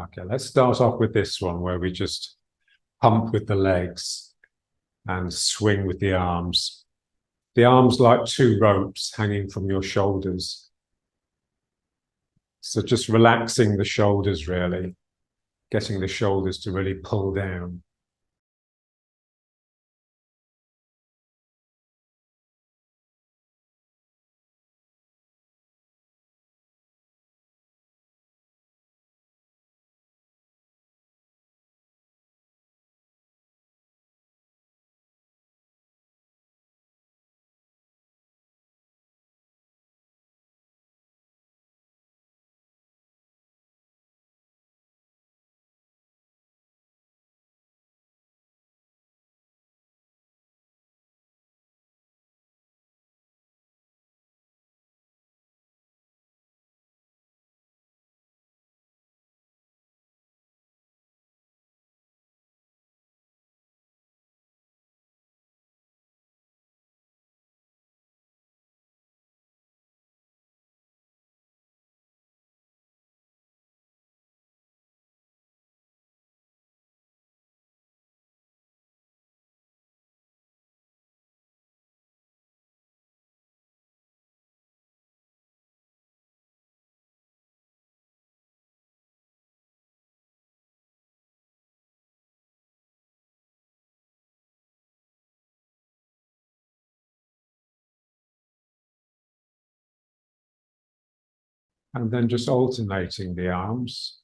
Okay, let's start off with this one where we just pump with the legs and swing with the arms. The arms like two ropes hanging from your shoulders. So just relaxing the shoulders, really, getting the shoulders to really pull down. And then just alternating the arms.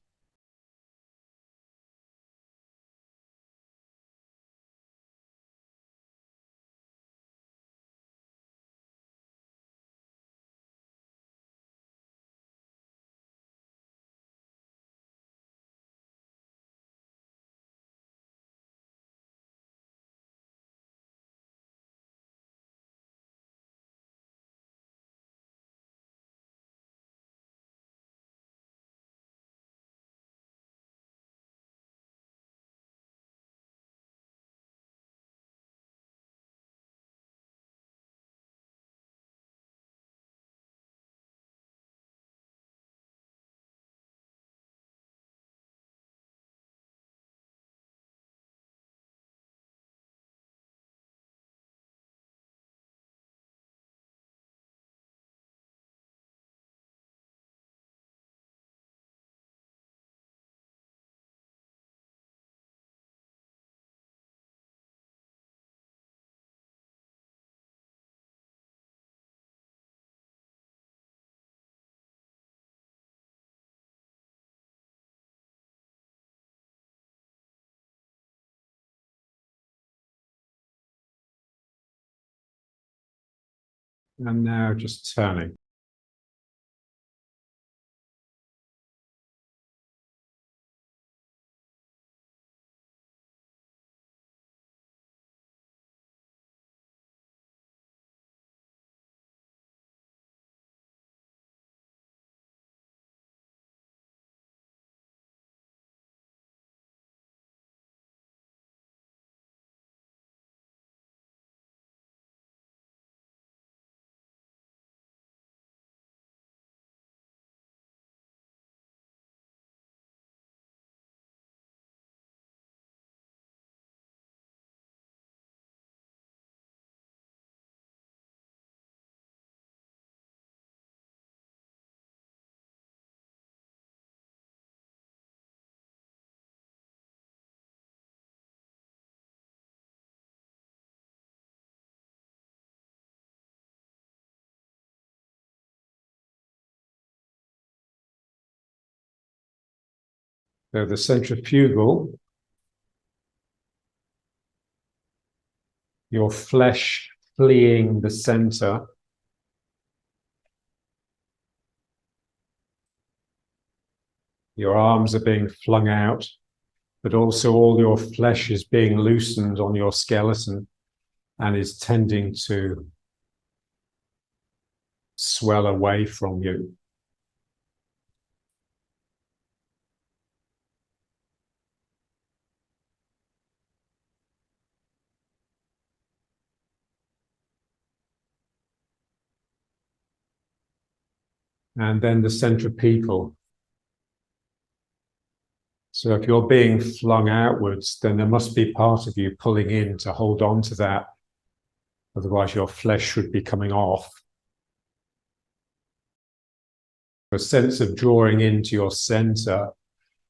And now just turning. So the centrifugal, your flesh fleeing the center. Your arms are being flung out, but also all your flesh is being loosened on your skeleton and is tending to swell away from you. And then the centripetal. So if you're being flung outwards, then there must be part of you pulling in to hold on to that. Otherwise, your flesh should be coming off. A sense of drawing into your center,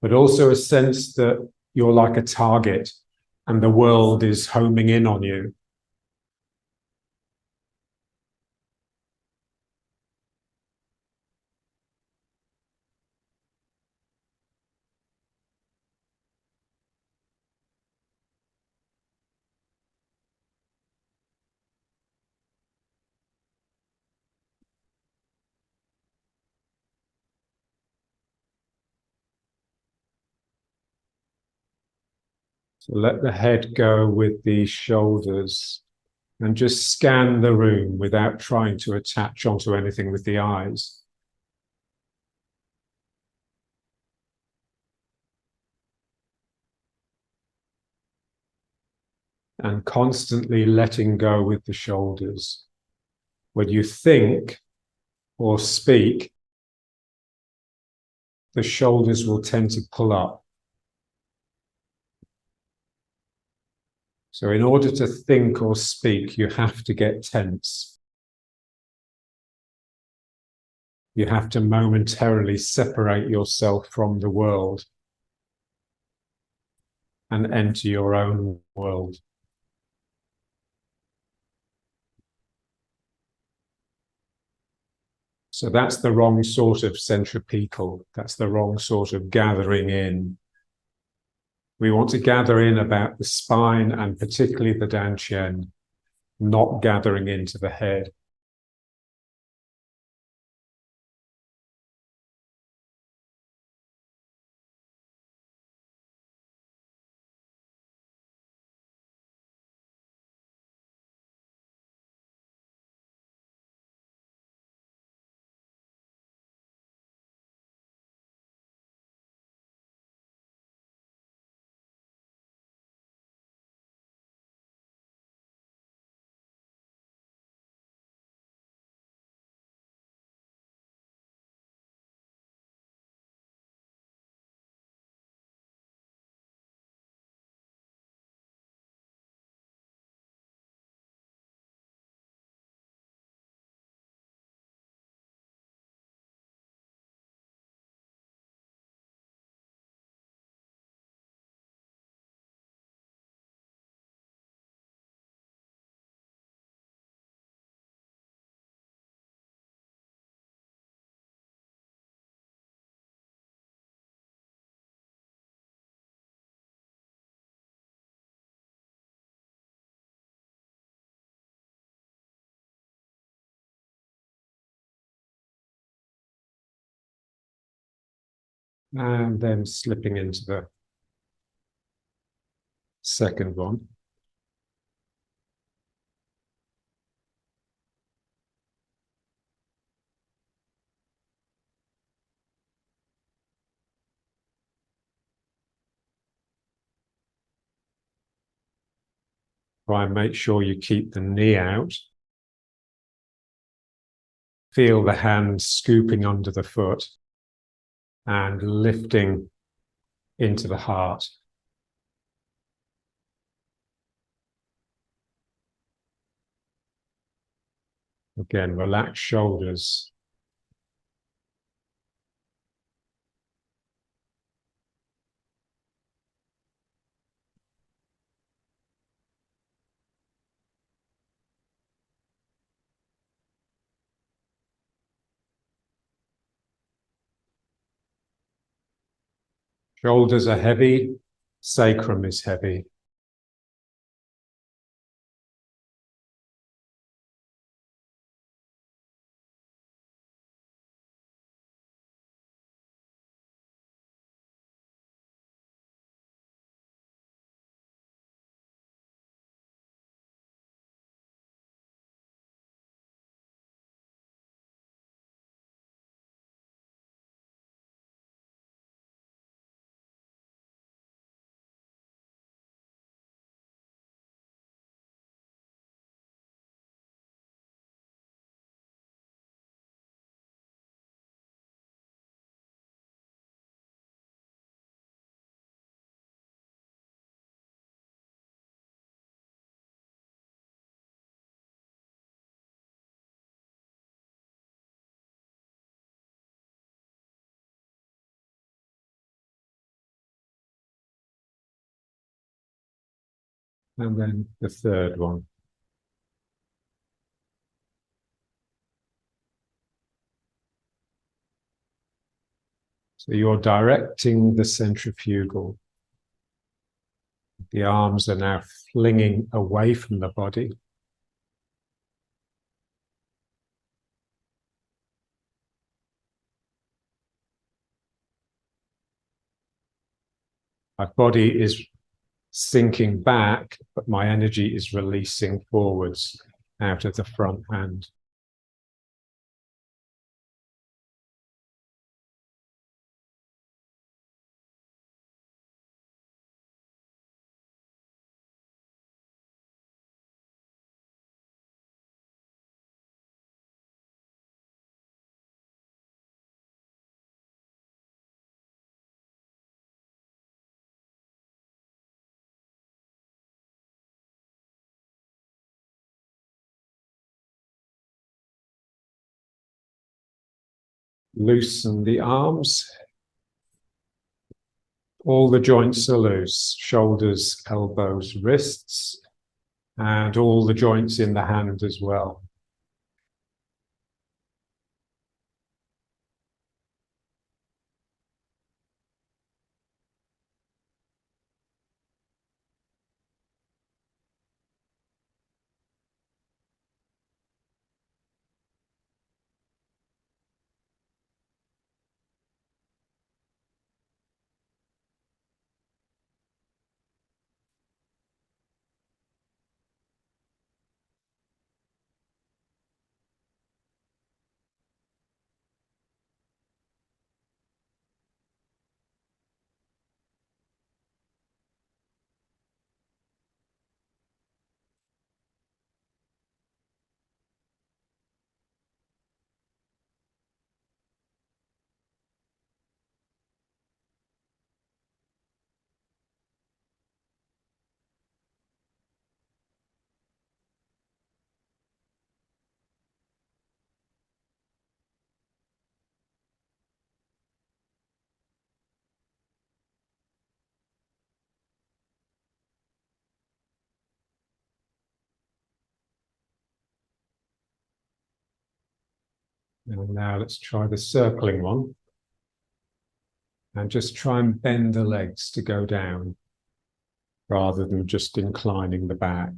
but also a sense that you're like a target and the world is homing in on you. So let the head go with the shoulders and just scan the room without trying to attach onto anything with the eyes. And constantly letting go with the shoulders. When you think or speak, the shoulders will tend to pull up. So in order to think or speak, you have to get tense. You have to momentarily separate yourself from the world and enter your own world. So that's the wrong sort of centripetal. That's the wrong sort of gathering in. We want to gather in about the spine and particularly the dantian, not gathering into the head. And then slipping into the second one. Try and make sure you keep the knee out. Feel the hand scooping under the foot and lifting into the heart. Again, relax shoulders. Shoulders are heavy, sacrum is heavy. And then the third one. So you're directing the centrifugal. The arms are now flinging away from the body. My body is sinking back, but my energy is releasing forwards out of the front hand. Loosen the arms. All the joints are loose, shoulders, elbows, wrists, and all the joints in the hand as well. And now let's try the circling one. And just try and bend the legs to go down rather than just inclining the back.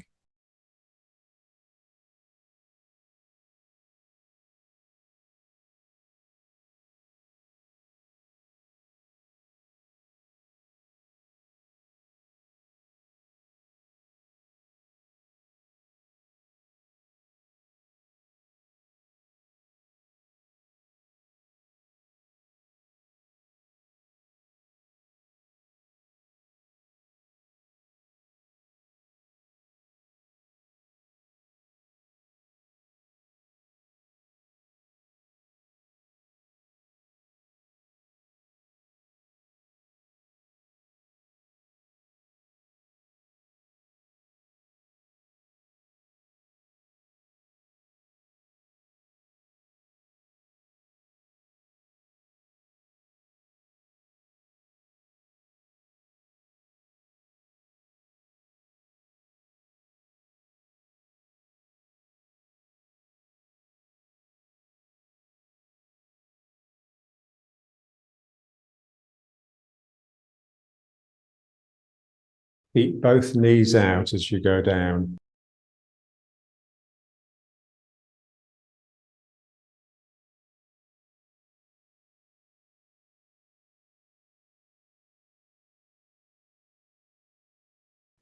Keep both knees out as you go down.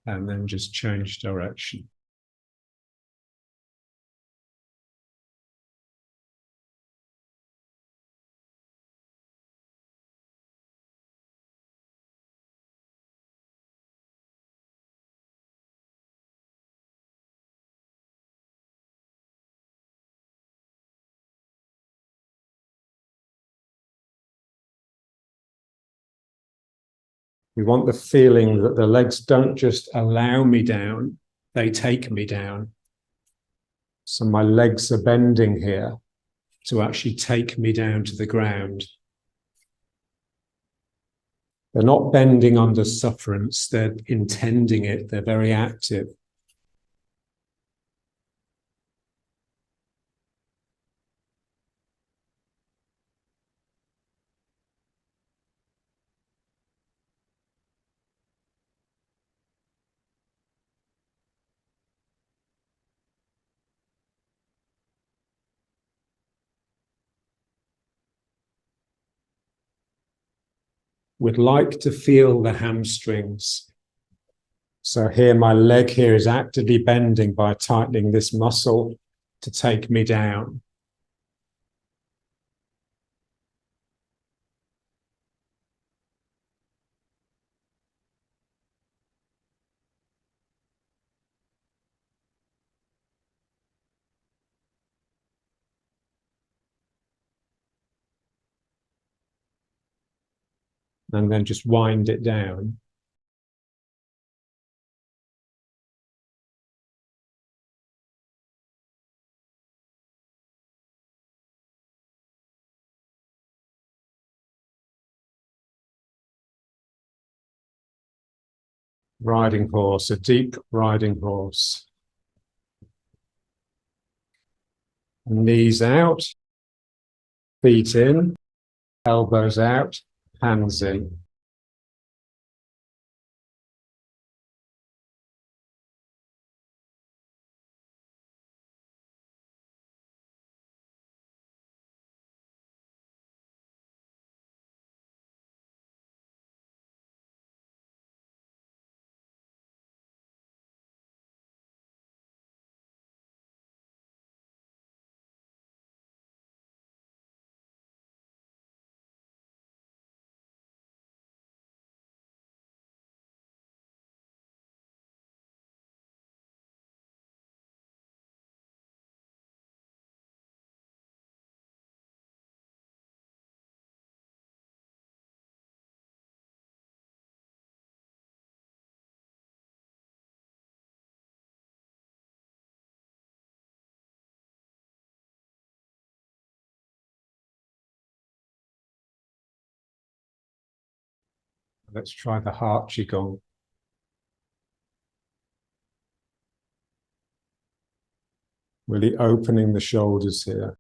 And then just change direction. We want the feeling that the legs don't just allow me down, they take me down. So my legs are bending here to actually take me down to the ground. They're not bending under sufferance, they're intending it, they're very active. Would like to feel the hamstrings. So here, my leg here is actively bending by tightening this muscle to take me down. And then just wind it down. Riding horse, a deep riding horse. Knees out, feet in, elbows out, hands in. Let's try the heart qigong. Really opening the shoulders here.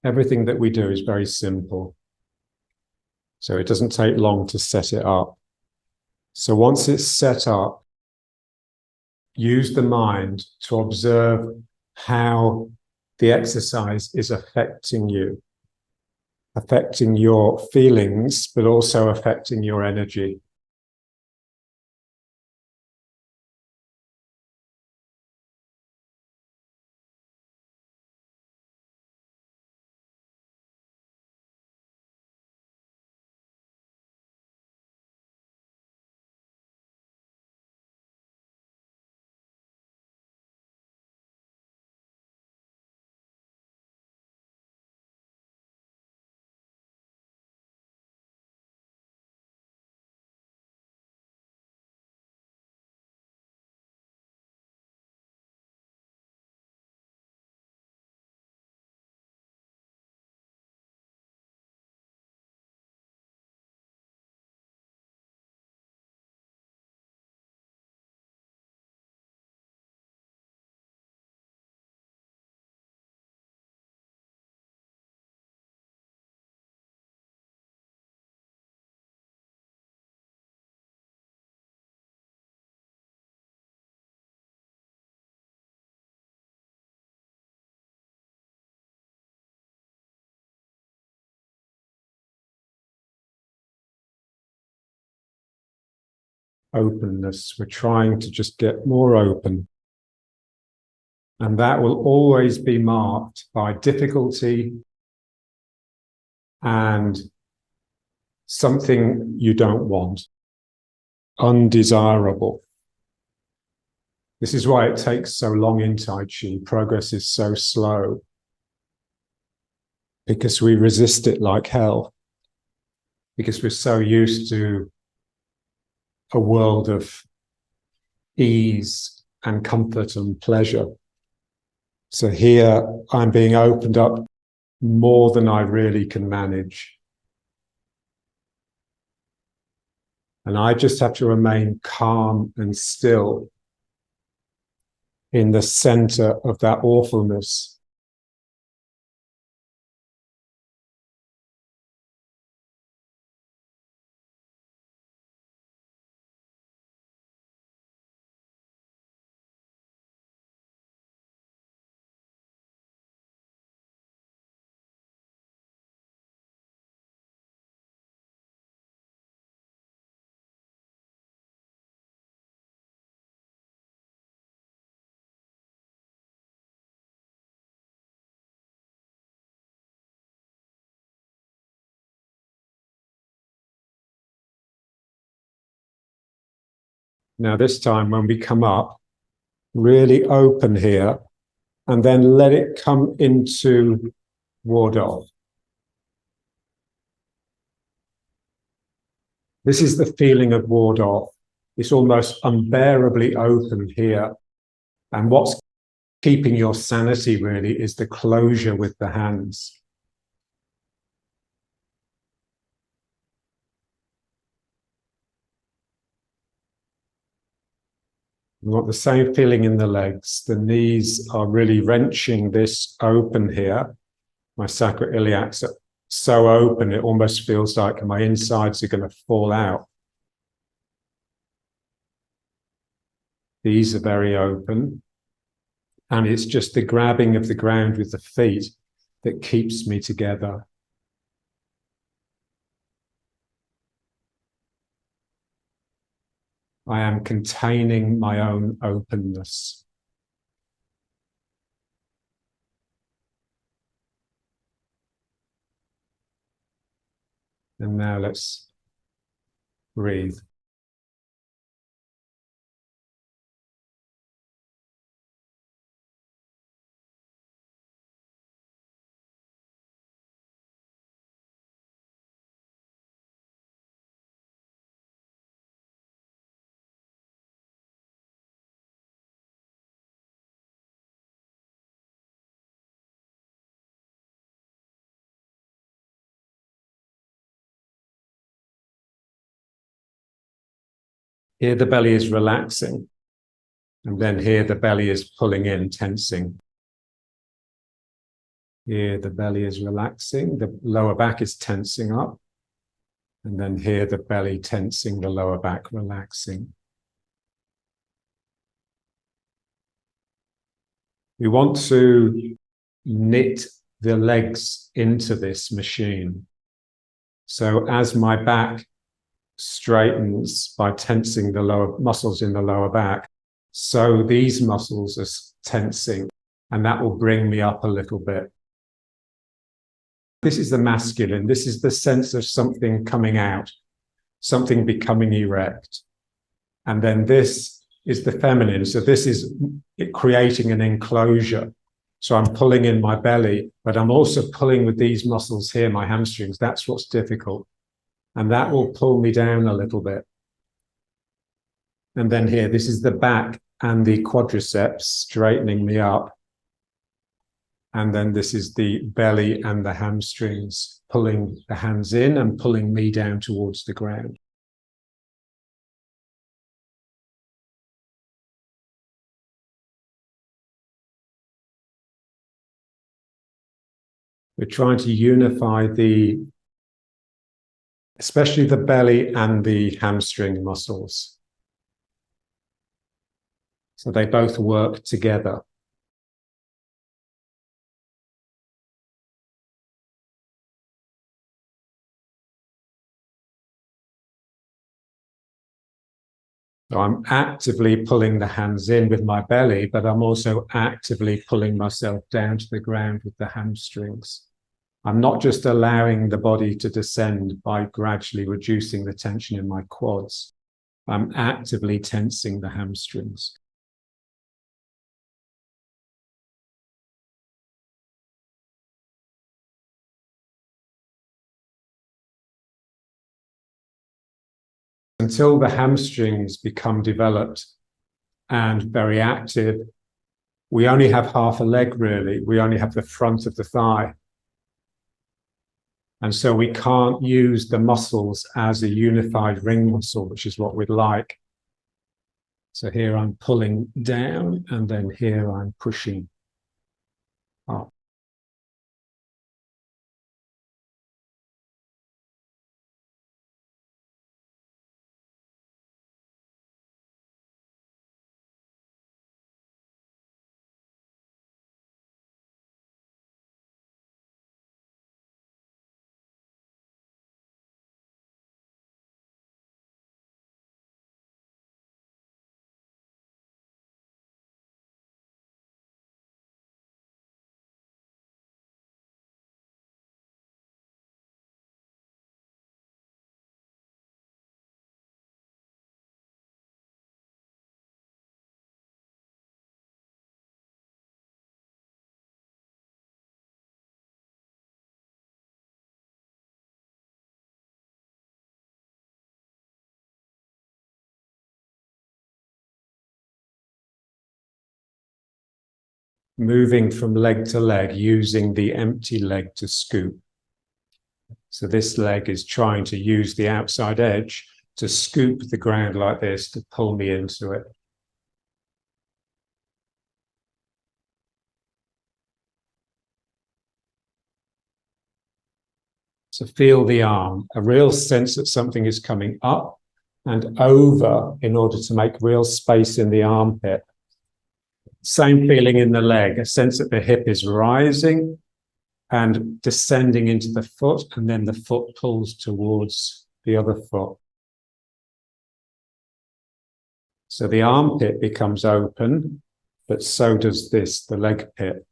Everything that we do is very simple. So it doesn't take long to set it up. So once it's set up, use the mind to observe how the exercise is affecting you, affecting your feelings, but also affecting your energy. Openness. We're trying to just get more open. And that will always be marked by difficulty and something you don't want, undesirable. This is why it takes so long in Tai Chi. Progress is so slow, because we resist it like hell, because we're so used to a world of ease and comfort and pleasure. So here I'm being opened up more than I really can manage. And I just have to remain calm and still in the center of that awfulness. Now, this time when we come up, really open here, and then let it come into ward off. This is the feeling of ward off. It's almost unbearably open here. And what's keeping your sanity really is the closure with the hands. You want the same feeling in the legs. The knees are really wrenching this open here. My sacroiliacs are so open, it almost feels like my insides are going to fall out. These are very open. And it's just the grabbing of the ground with the feet that keeps me together. I am containing my own openness. And now let's breathe. Here the belly is relaxing, and then here the belly is pulling in, tensing. Here the belly is relaxing, the lower back is tensing up, and then here the belly tensing, the lower back relaxing. We want to knit the legs into this machine. So as my back straightens by tensing the lower muscles in the lower back, so these muscles are tensing, and that will bring me up a little bit. This is the masculine. This is the sense of something coming out, something becoming erect. And then this is the feminine. So this is creating an enclosure. So I'm pulling in my belly, but I'm also pulling with these muscles here, my hamstrings. That's what's difficult. And that will pull me down a little bit. And then here, this is the back and the quadriceps straightening me up. And then this is the belly and the hamstrings pulling the hands in and pulling me down towards the ground. We're trying to unify especially the belly and the hamstring muscles. So they both work together. So I'm actively pulling the hands in with my belly, but I'm also actively pulling myself down to the ground with the hamstrings. I'm not just allowing the body to descend by gradually reducing the tension in my quads. I'm actively tensing the hamstrings. Until the hamstrings become developed and very active, we only have half a leg, really. We only have the front of the thigh. And so we can't use the muscles as a unified ring muscle, which is what we'd like. So here I'm pulling down, and then here I'm pushing up. Moving from leg to leg, using the empty leg to scoop. So this leg is trying to use the outside edge to scoop the ground like this to pull me into it. So feel the arm, a real sense that something is coming up and over in order to make real space in the armpit. Same feeling in the leg, a sense that the hip is rising and descending into the foot, and then the foot pulls towards the other foot. So the armpit becomes open, but so does this, the leg pit.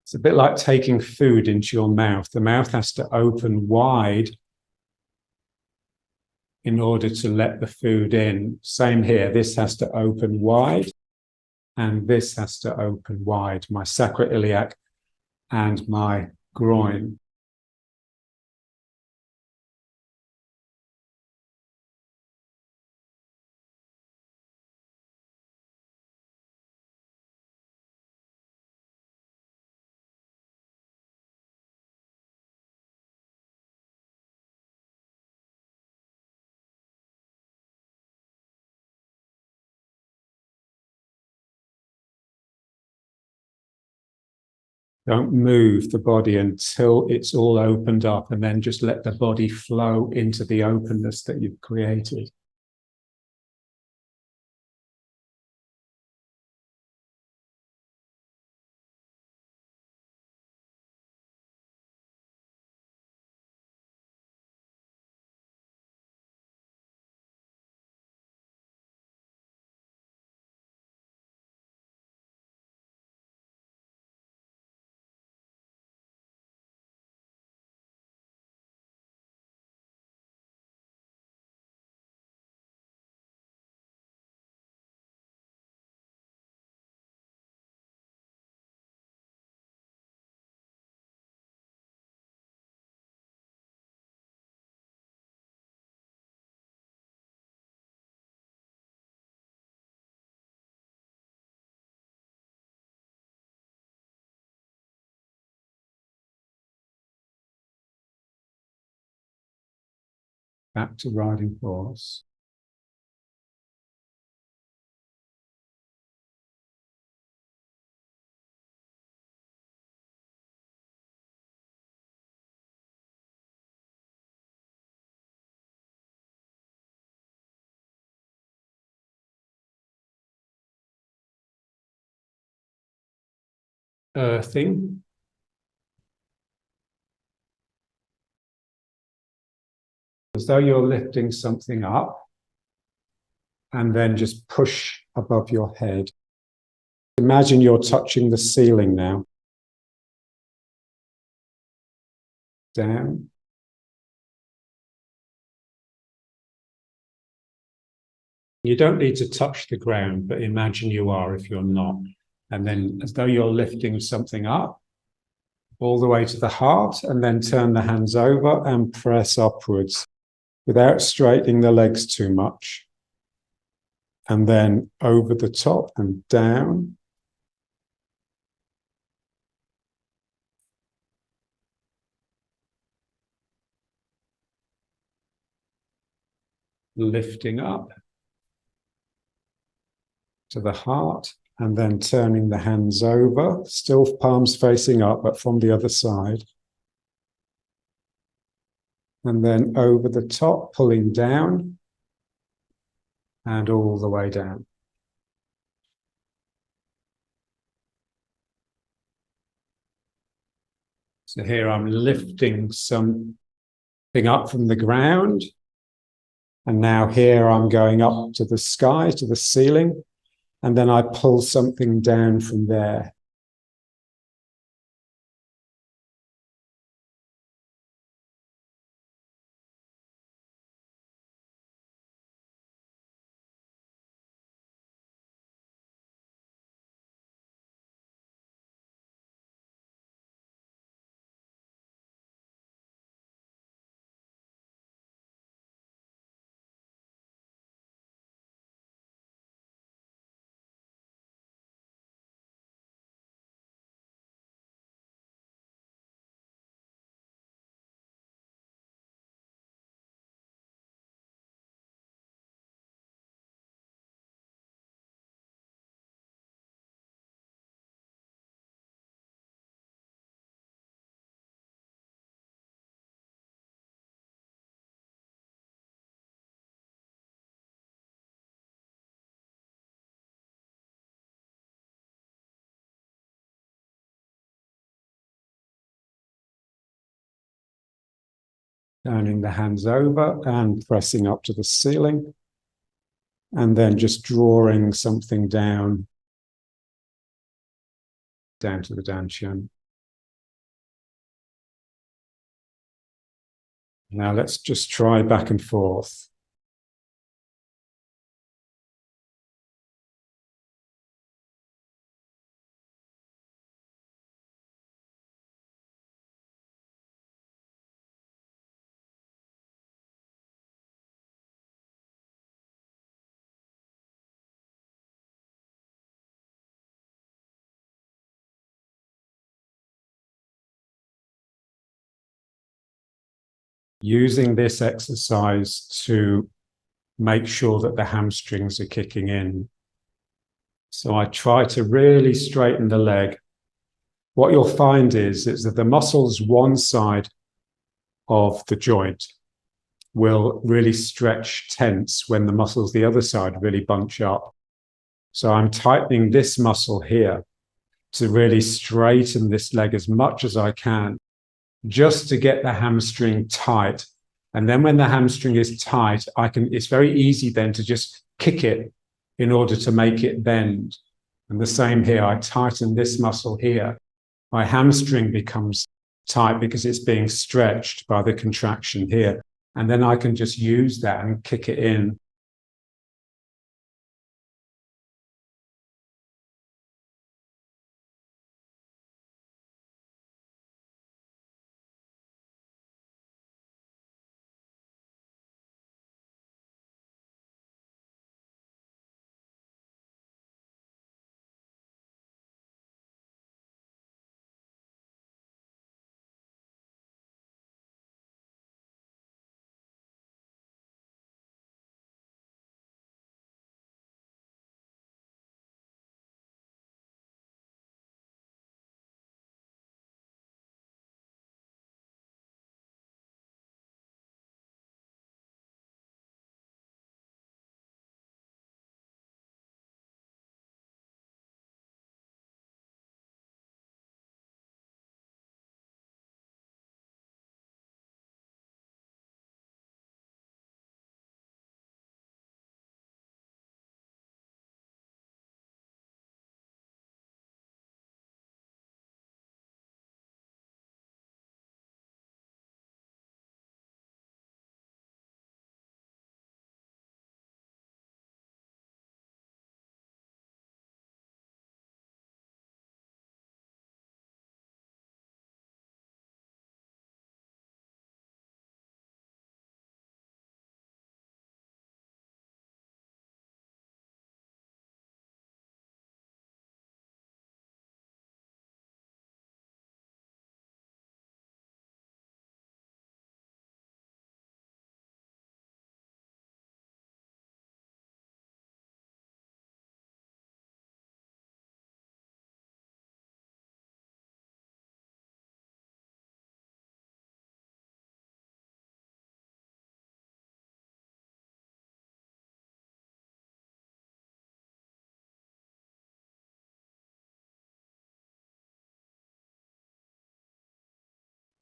It's a bit like taking food into your mouth. The mouth has to open wide in order to let the food in. Same here, this has to open wide and this has to open wide, my sacroiliac and my groin. Don't move the body until it's all opened up, and then just let the body flow into the openness that you've created. back to riding horse. Earthing. As though you're lifting something up and then just push above your head. Imagine you're touching the ceiling now. Down. You don't need to touch the ground, but imagine you are if you're not. And then as though you're lifting something up all the way to the heart, and then turn the hands over and press upwards without straightening the legs too much. And then over the top and down. Lifting up to the heart, and then turning the hands over, still palms facing up, but from the other side. And then over the top, pulling down, and all the way down. So here I'm lifting something up from the ground. And now here I'm going up to the sky, to the ceiling. And then I pull something down from there. Turning the hands over and pressing up to the ceiling. And then just drawing something down to the dantian. Now let's just try back and forth. Using this exercise to make sure that the hamstrings are kicking in. So I try to really straighten the leg. What you'll find is that the muscles one side of the joint will really stretch tense when the muscles the other side really bunch up. So I'm tightening this muscle here to really straighten this leg as much as I can, just to get the hamstring tight. And then when the hamstring is tight, it's very easy then to just kick it in order to make it bend. And the same here, I tighten this muscle here. My hamstring becomes tight because it's being stretched by the contraction here. And then I can just use that and kick it in.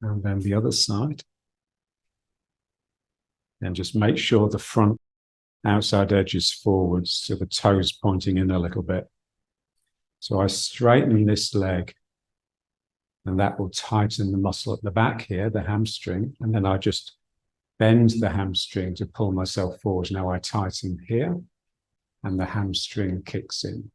And then the other side. And just make sure the front outside edge is forwards, so the toes pointing in a little bit. So I straighten this leg, and that will tighten the muscle at the back here, the hamstring, and then I just bend the hamstring to pull myself forward. Now I tighten here, and the hamstring kicks in.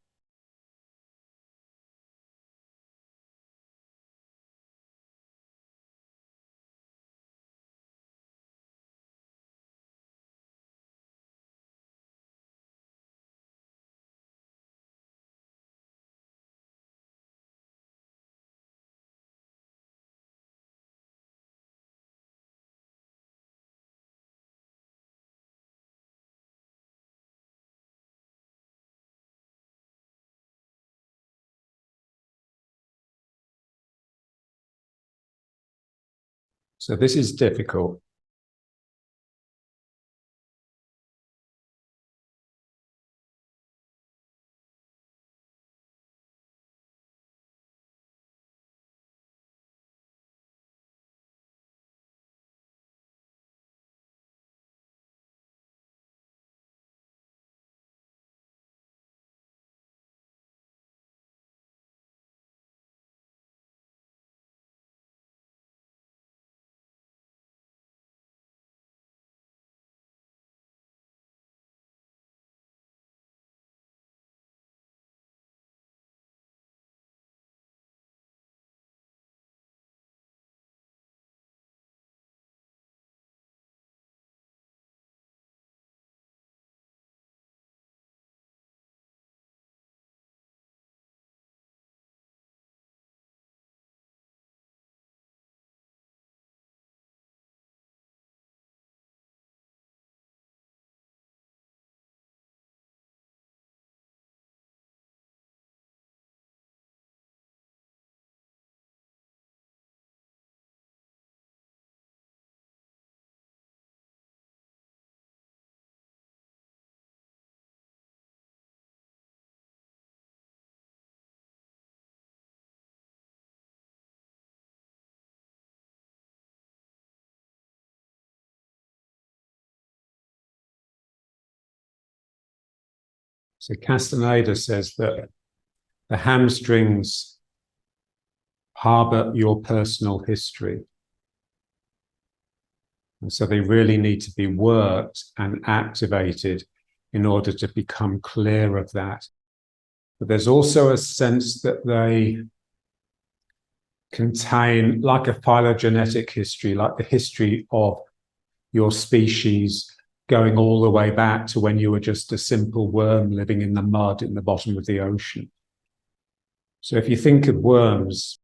So this is difficult. So Castaneda says that the hamstrings harbor your personal history. And so they really need to be worked and activated in order to become clear of that. But there's also a sense that they contain like a phylogenetic history, like the history of your species going all the way back to when you were just a simple worm living in the mud in the bottom of the ocean. So if you think of worms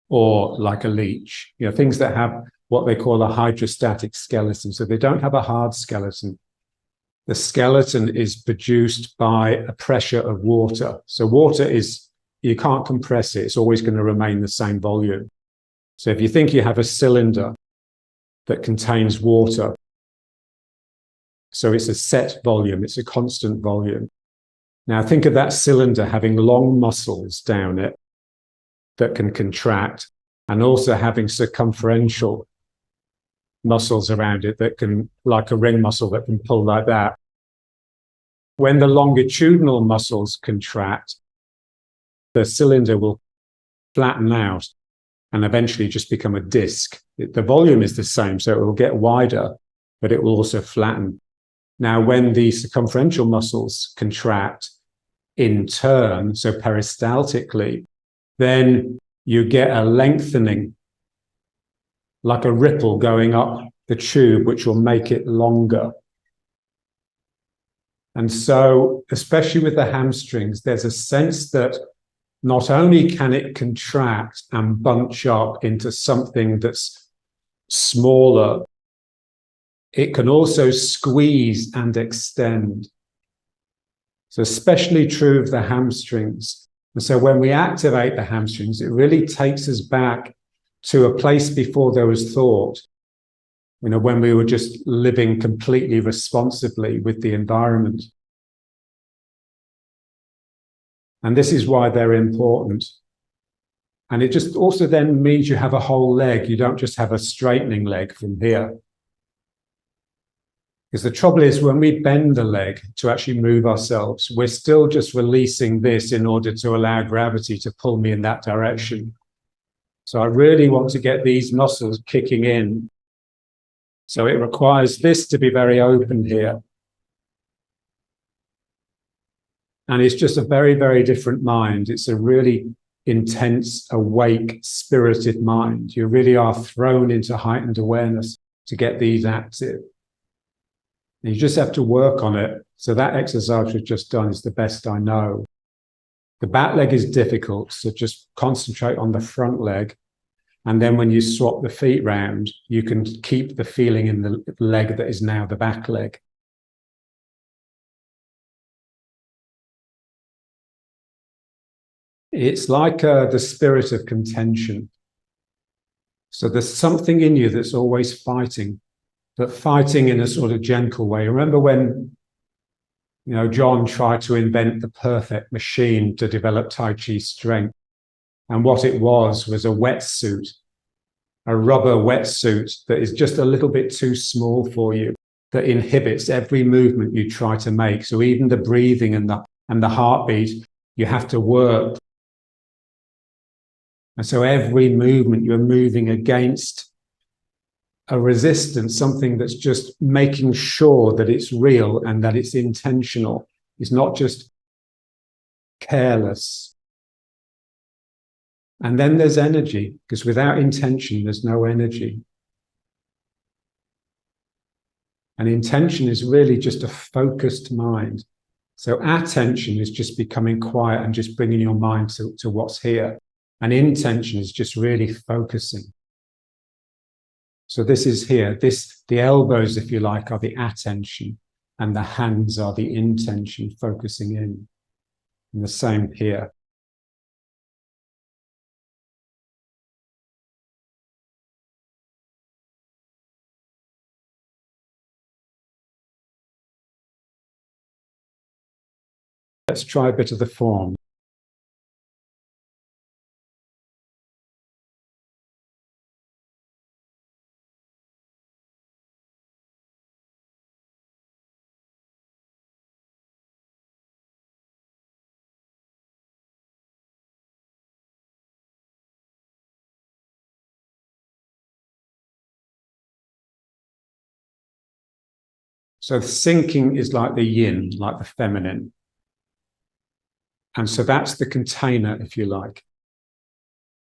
or like a leech, you know, things that have what they call a hydrostatic skeleton. So they don't have a hard skeleton. The skeleton is produced by a pressure of water. So water is, you can't compress it. It's always going to remain the same volume. So if you think you have a cylinder that contains water, so it's a set volume, it's a constant volume. Now think of that cylinder having long muscles down it that can contract, and also having circumferential muscles around it that can, like a ring muscle that can pull like that. When the longitudinal muscles contract, the cylinder will flatten out and eventually just become a disc. The volume is the same, so it will get wider, but it will also flatten. Now, when the circumferential muscles contract in turn, so peristaltically, then you get a lengthening, like a ripple going up the tube, which will make it longer. And so, especially with the hamstrings, there's a sense that not only can it contract and bunch up into something that's smaller, it can also squeeze and extend. So especially true of the hamstrings. And so when we activate the hamstrings, it really takes us back to a place before there was thought, you know, when we were just living completely responsibly with the environment. And this is why they're important. And it just also then means you have a whole leg. You don't just have a straightening leg from here. Because the trouble is, when we bend the leg to actually move ourselves, we're still just releasing this in order to allow gravity to pull me in that direction. So I really want to get these muscles kicking in. So it requires this to be very open here. And it's just a very, very different mind. It's a really intense, awake, spirited mind. You really are thrown into heightened awareness to get these active. And you just have to work on it. So that exercise we've just done is the best I know. The back leg is difficult, so just concentrate on the front leg. And then when you swap the feet round, you can keep the feeling in the leg that is now the back leg. It's like the spirit of contention. So there's something in you that's always fighting, but fighting in a sort of gentle way. Remember when, John tried to invent the perfect machine to develop Tai Chi strength. And what it was a wetsuit, a rubber wetsuit that is just a little bit too small for you, that inhibits every movement you try to make. So even the breathing and the heartbeat, you have to work. And so every movement you're moving against a resistance, something that's just making sure that it's real and that it's intentional. It's not just careless. And then there's energy, because without intention, there's no energy. And intention is really just a focused mind. So attention is just becoming quiet and just bringing your mind to what's here. And intention is just really focusing. So this is here. The elbows, if you like, are the attention, and the hands are the intention, focusing in. And the same here. Let's try a bit of the form. So sinking is like the yin, like the feminine. And so that's the container, if you like.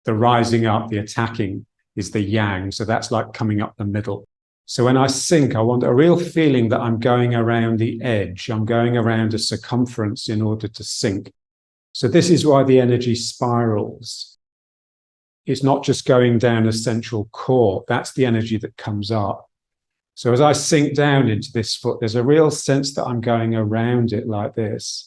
The rising up, the attacking is the yang. So that's like coming up the middle. So when I sink, I want a real feeling that I'm going around the edge. I'm going around a circumference in order to sink. So this is why the energy spirals. It's not just going down a central core. That's the energy that comes up. So as I sink down into this foot, there's a real sense that I'm going around it like this.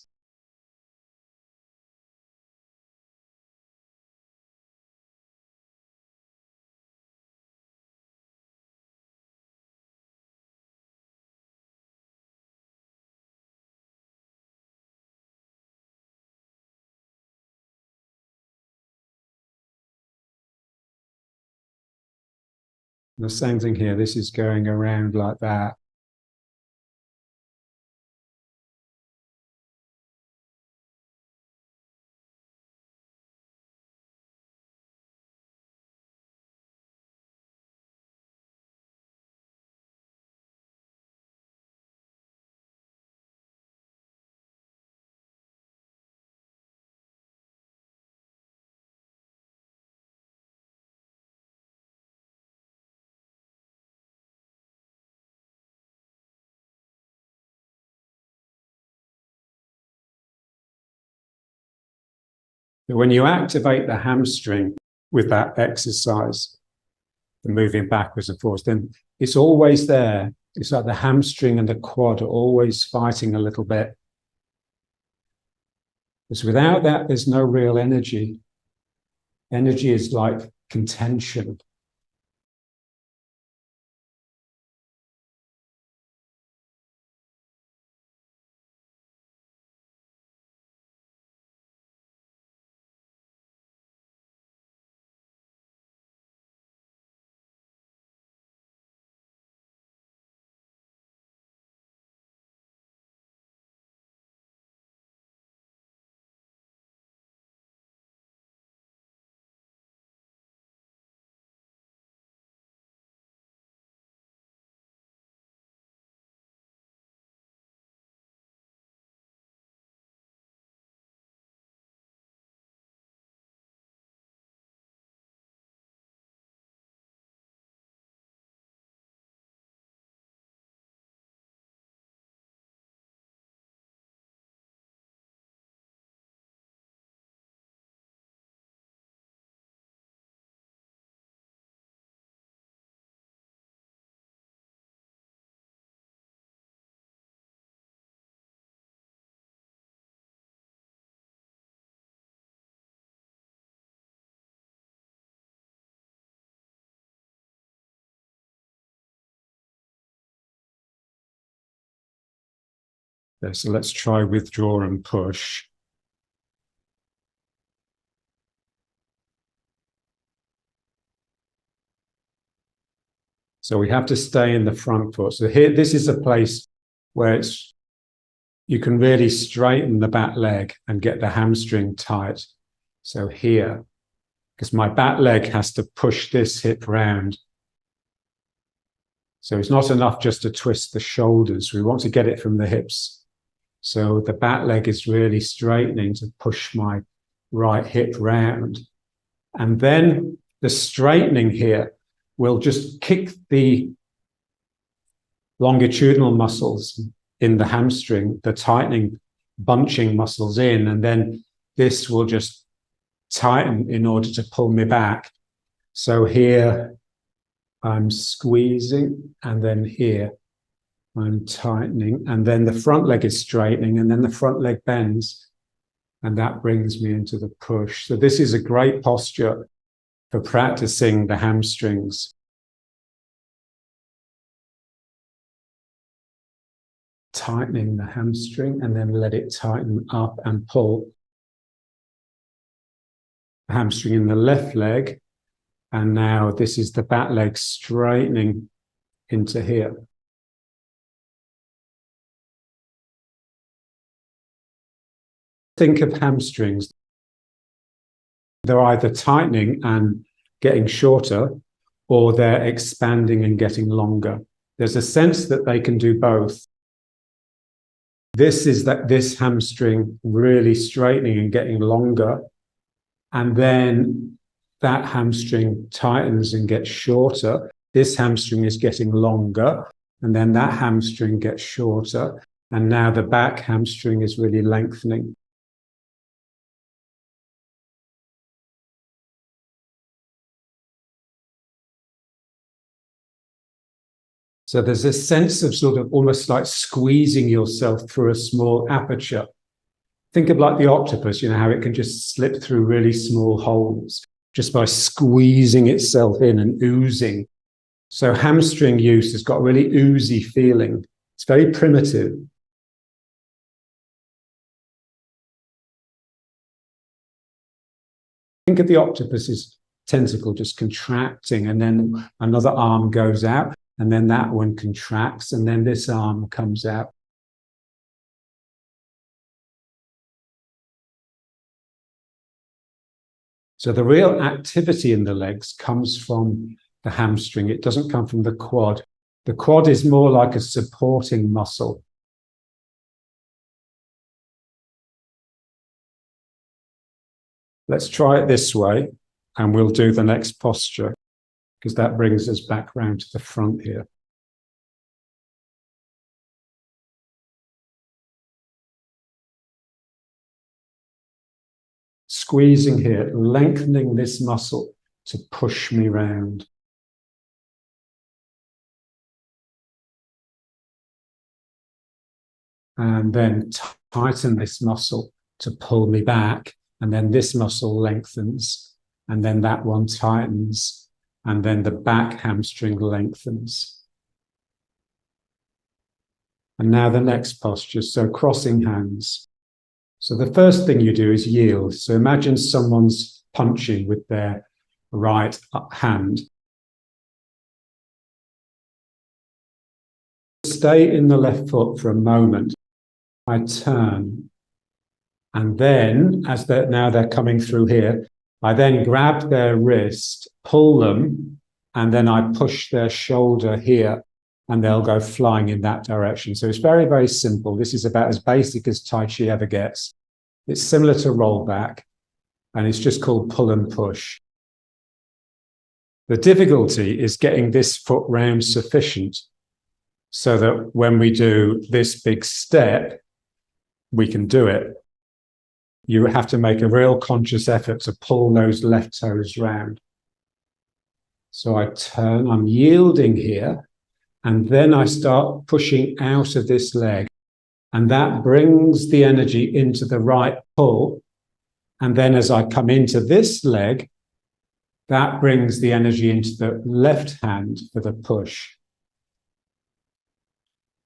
The same thing here. This is going around like that. When you activate the hamstring with that exercise, the moving backwards and forwards, then it's always there. It's like the hamstring and the quad are always fighting a little bit. Because without that, there's no real energy. Energy is like contention. there. So let's try withdraw and push. So we have to stay in the front foot. So here, this is a place where you can really straighten the back leg and get the hamstring tight. So here, because my back leg has to push this hip round. So it's not enough just to twist the shoulders. We want to get it from the hips. So the back leg is really straightening to push my right hip round. And then the straightening here will just kick the longitudinal muscles in the hamstring, the tightening, bunching muscles in, and then this will just tighten in order to pull me back. So here I'm squeezing, and then here I'm tightening, and then the front leg is straightening, and then the front leg bends, and that brings me into the push. So this is a great posture for practicing the hamstrings. Tightening the hamstring, and then let it tighten up and pull. The hamstring in the left leg, and now this is the back leg straightening into here. Think of hamstrings. They're either tightening and getting shorter, or they're expanding and getting longer. There's a sense that they can do both. This is this hamstring really straightening and getting longer, and then that hamstring tightens and gets shorter. This hamstring is getting longer, and then that hamstring gets shorter, and now the back hamstring is really lengthening. So there's a sense of sort of almost like squeezing yourself through a small aperture. Think of like the octopus, you know, how it can just slip through really small holes just by squeezing itself in and oozing. So hamstring use has got a really oozy feeling. It's very primitive. Think of the octopus's tentacle just contracting, and then another arm goes out, and then that one contracts, and then this arm comes out. So the real activity in the legs comes from the hamstring. It doesn't come from the quad. The quad is more like a supporting muscle. Let's try it this way, and we'll do the next posture, because that brings us back round to the front here. Squeezing here, lengthening this muscle to push me round. And then tighten this muscle to pull me back, and then this muscle lengthens, and then that one tightens, and then the back hamstring lengthens. And now the next posture, so crossing hands. So the first thing you do is yield. So imagine someone's punching with their right hand. Stay in the left foot for a moment. I turn. And then, as now they're coming through here, I then grab their wrist, pull them, and then I push their shoulder here, and they'll go flying in that direction. So it's very, very simple. This is about as basic as Tai Chi ever gets. It's similar to rollback, and it's just called pull and push. The difficulty is getting this foot round sufficient so that when we do this big step, we can do it. You have to make a real conscious effort to pull those left toes round. So I turn, I'm yielding here, and then I start pushing out of this leg, and that brings the energy into the right pull. And then as I come into this leg, that brings the energy into the left hand for the push.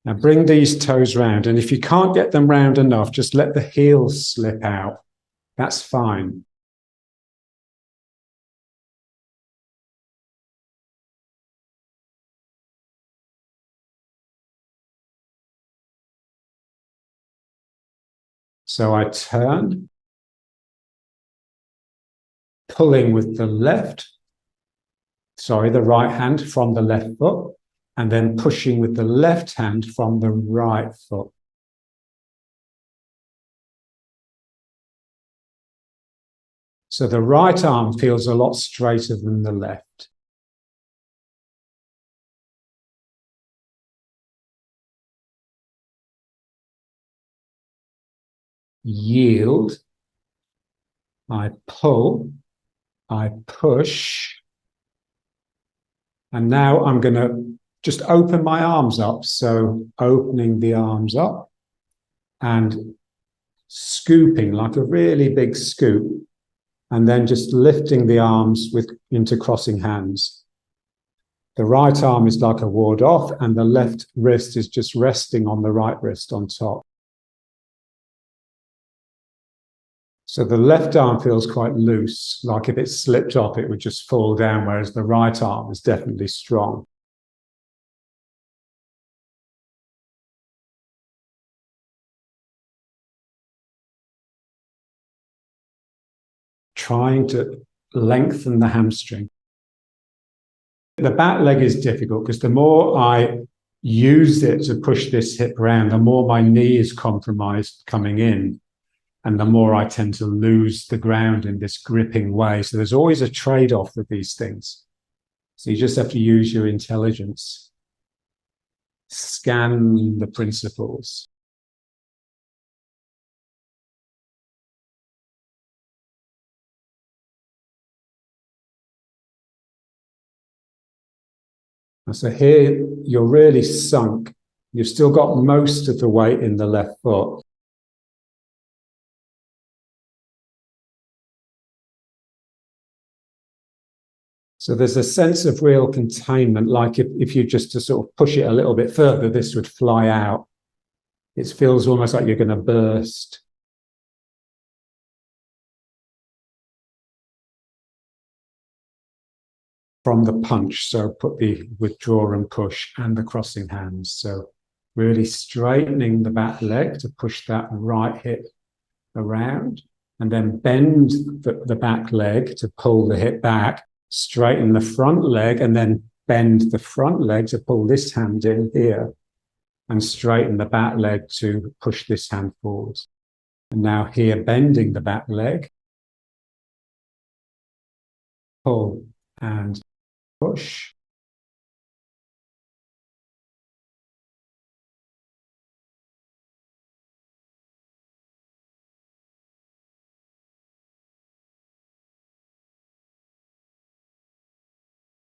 Now bring these toes round, and if you can't get them round enough, just let the heels slip out. That's fine. So I turn, pulling with the right hand from the left foot, and then pushing with the left hand from the right foot. So the right arm feels a lot straighter than the left. Yield. I pull. I push. And now I'm going to just open my arms up. So opening the arms up and scooping like a really big scoop. And then just lifting the arms into crossing hands. The right arm is like a ward off, and the left wrist is just resting on the right wrist on top. So the left arm feels quite loose, like if it slipped off, it would just fall down, whereas the right arm is definitely strong. Trying to lengthen the hamstring. The back leg is difficult because the more I use it to push this hip around, the more my knee is compromised coming in, and the more I tend to lose the ground in this gripping way. So there's always a trade-off with these things. So you just have to use your intelligence. Scan the principles. And so here you're really sunk. You've still got most of the weight in the left foot. So there's a sense of real containment, like if you just to sort of push it a little bit further, this would fly out. It feels almost like you're going to burst. From the punch, so put the withdraw and push and the crossing hands. So really straightening the back leg to push that right hip around, and then bend the back leg to pull the hip back, straighten the front leg, and then bend the front leg to pull this hand in here, and straighten the back leg to push this hand forward. And now here, bending the back leg, pull and push.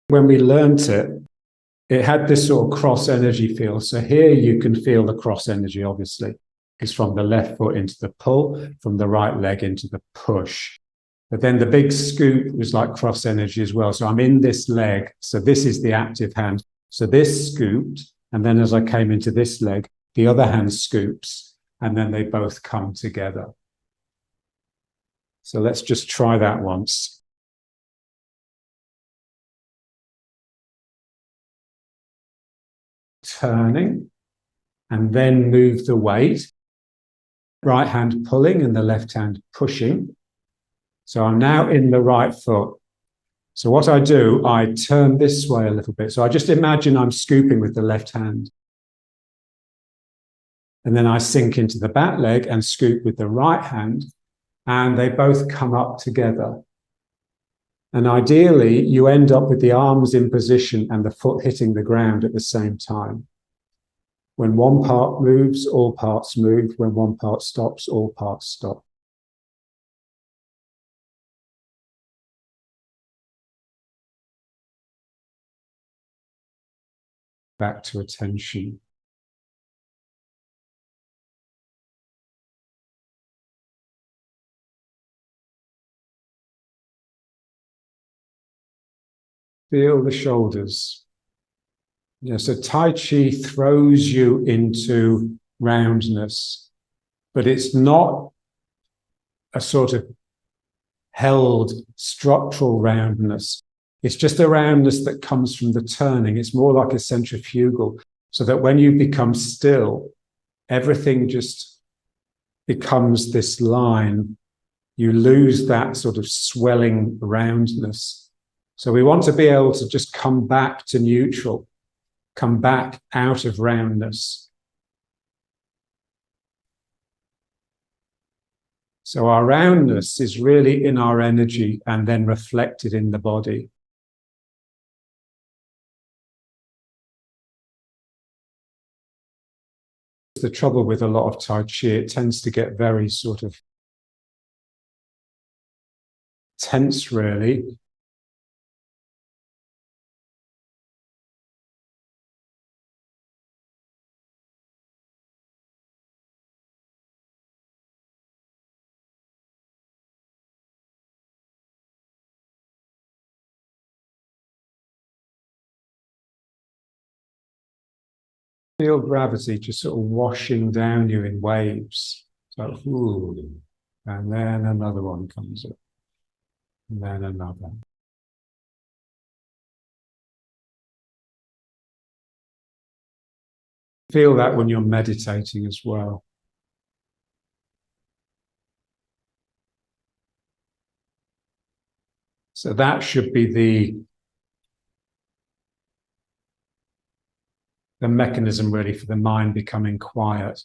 When we learnt it, it had this sort of cross energy feel. So here you can feel the cross energy, obviously. It's from the left foot into the pull, from the right leg into the push. But then the big scoop was like cross energy as well. So I'm in this leg. So this is the active hand. So this scooped. And then as I came into this leg, the other hand scoops. And then they both come together. So let's just try that once. Turning, and then move the weight. Right hand pulling and the left hand pushing. So I'm now in the right foot. So what I do, I turn this way a little bit. So I just imagine I'm scooping with the left hand. And then I sink into the back leg and scoop with the right hand, and they both come up together. And ideally, you end up with the arms in position and the foot hitting the ground at the same time. When one part moves, all parts move. When one part stops, all parts stop. Back to attention. Feel the shoulders. So Tai Chi throws you into roundness, but it's not a sort of held structural roundness. It's just a roundness that comes from the turning. It's more like a centrifugal, so that when you become still, everything just becomes this line. You lose that sort of swelling roundness. So we want to be able to just come back to neutral, come back out of roundness. So our roundness is really in our energy and then reflected in the body. The trouble with a lot of Tai Chi, it tends to get very sort of tense, really. Feel gravity just sort of washing down you in waves. So, ooh, and then another one comes up, and then another. Feel that when you're meditating as well. So that should be the mechanism really for the mind becoming quiet.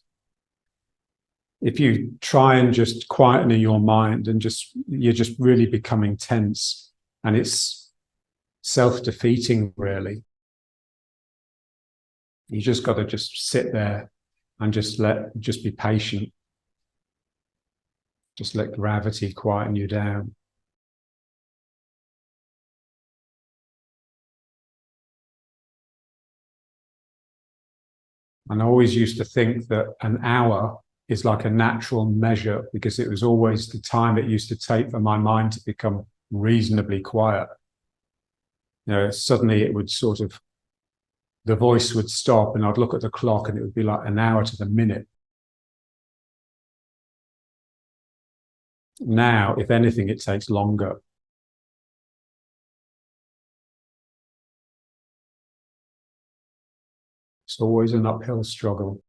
If you try and just quieten your mind and you're just really becoming tense, and it's self-defeating, really. You just got to just sit there and just be patient. Just let gravity quieten you down. And I always used to think that an hour is like a natural measure, because it was always the time it used to take for my mind to become reasonably quiet. Suddenly it would sort of, the voice would stop and I'd look at the clock and it would be like an hour to the minute. Now, if anything, it takes longer. It's always an uphill struggle.